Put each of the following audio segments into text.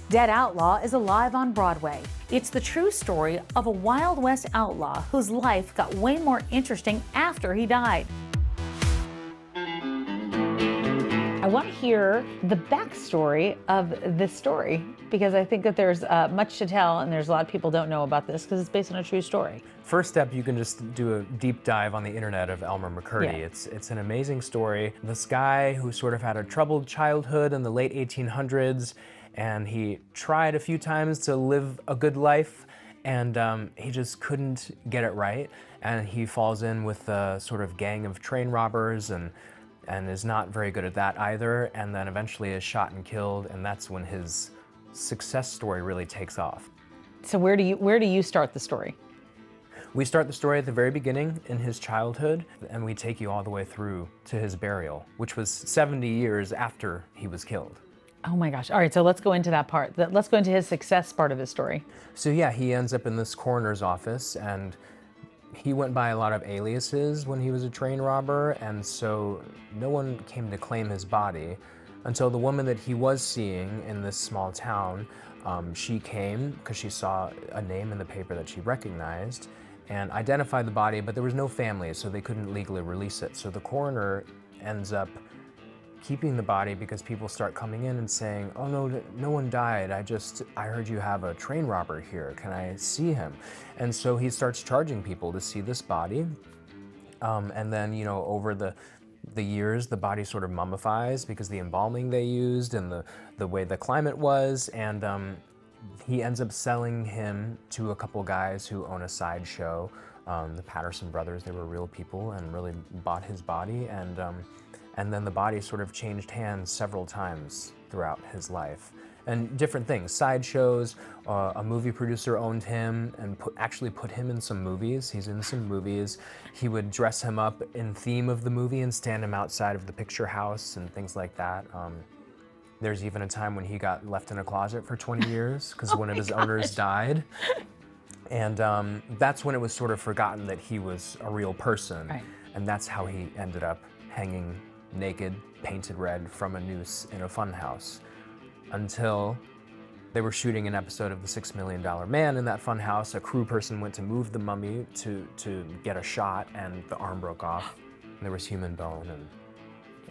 Dead Outlaw is alive on Broadway. It's the true story of a Wild West outlaw whose life got way more interesting after he died. I want to hear the backstory of this story because I think that there's much to tell, and there's a lot of people don't know about this because it's based on a true story. First step, you can just do a deep dive on the internet of Elmer McCurdy. Yeah. It's an amazing story. This guy who sort of had a troubled childhood in the late 1800s, and he tried a few times to live a good life, and he just couldn't get it right. And he falls in with a sort of gang of train robbers and is not very good at that either, and then eventually is shot and killed, and that's when his success story really takes off. So where do you start the story? We start the story at the very beginning in his childhood, and we take you all the way through to his burial, which was 70 years after he was killed. Oh my gosh. All right, so let's go into that part. Let's go into his success part of his story. So yeah, he ends up in this coroner's office, and he went by a lot of aliases when he was a train robber, and so no one came to claim his body until the woman that he was seeing in this small town, she came because she saw a name in the paper that she recognized and identified the body, but there was no family, so they couldn't legally release it. So the coroner ends up keeping the body because people start coming in and saying, oh no, no one died. I heard you have a train robber here. Can I see him? And so he starts charging people to see this body. And then, you know, over the years, the body sort of mummifies because the embalming they used and the way the climate was. And he ends up selling him to a couple guys who own a sideshow. The Patterson brothers, they were real people and really bought his body. And then the body sort of changed hands several times throughout his life. And different things, sideshows, a movie producer owned him and actually put him in some movies. He's in some movies. He would dress him up in theme of the movie and stand him outside of the picture house and things like that. There's even a time when he got left in a closet for 20 years because one of his owners died. And that's when it was sort of forgotten that he was a real person. Right. And that's how he ended up hanging naked, painted red from a noose in a funhouse, until they were shooting an episode of The $6 Million Man in that funhouse. A crew person went to move the mummy to get a shot, and the arm broke off. And there was human bone,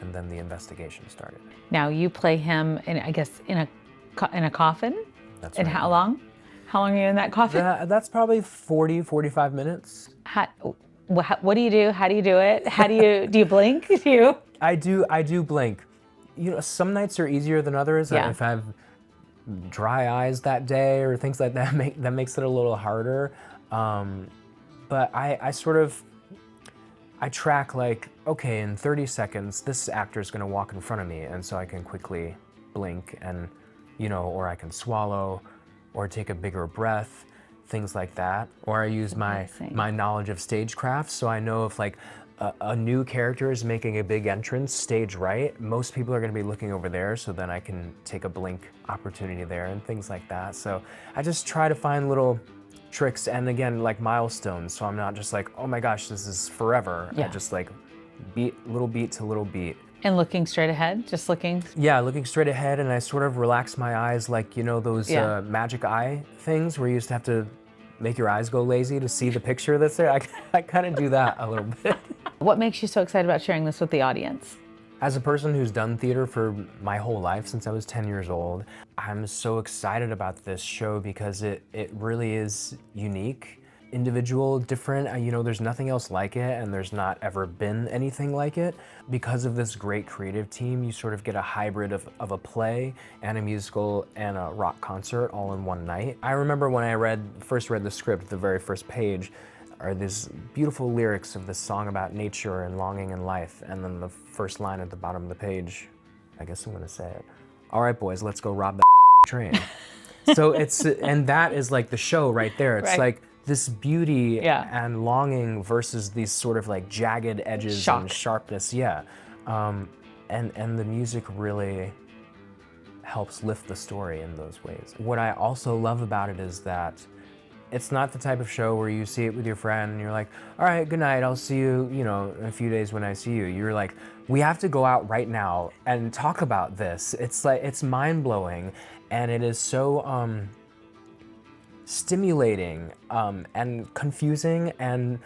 and then the investigation started. Now you play him in, I guess, in a coffin? That's and right. how long? How long are you in that coffin? That's probably 40, 45 minutes. What do you do? How do you do it? Do you blink? I do blink. You know, some nights are easier than others. Yeah. If I have dry eyes that day or things like that, that makes it a little harder. But I track like, okay, in 30 seconds, this actor's gonna walk in front of me, and so I can quickly blink and, you know, or I can swallow or take a bigger breath, things like that. Or I use my knowledge of stagecraft, so I know if like a new character is making a big entrance stage right, most people are gonna be looking over there, so then I can take a blink opportunity there and things like that. So I just try to find little tricks, and again, like milestones, so I'm not just like, oh my gosh, this is forever. Yeah. I just like little beat to little beat. And looking straight ahead, just looking? Yeah, looking straight ahead, and I sort of relax my eyes like, you know, those magic eye things where you used to have to make your eyes go lazy to see the picture that's there. I kind of do that a little bit. What makes you so excited about sharing this with the audience? As a person who's done theater for my whole life since I was 10 years old, I'm so excited about this show because it really is unique, individual, different. You know, there's nothing else like it, and there's not ever been anything like it. Because of this great creative team, you sort of get a hybrid of a play and a musical and a rock concert all in one night. I remember when I first read the script, the very first page, are these beautiful lyrics of this song about nature and longing in life, and then the first line at the bottom of the page, I guess I'm gonna say it. All right, boys, let's go rob the train. So and that is like the show right there. It's like this beauty and longing versus these sort of like jagged edges and sharpness. Yeah. And the music really helps lift the story in those ways. What I also love about it is that it's not the type of show where you see it with your friend and you're like, all right, good night, I'll see you, you know, in a few days when I see you. You're like, we have to go out right now and talk about this. It's like, it's mind-blowing, and it is so stimulating and confusing, and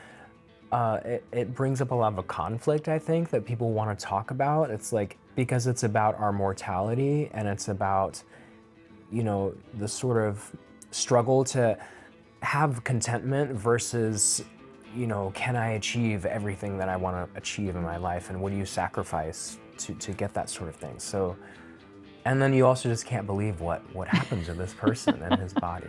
it brings up a lot of a conflict, I think, that people want to talk about. It's like, because it's about our mortality, and it's about, you know, the sort of struggle to have contentment versus, you know, can I achieve everything that I want to achieve in my life, and what do you sacrifice to get that sort of thing. So, and then you also just can't believe what happened to this person and his body.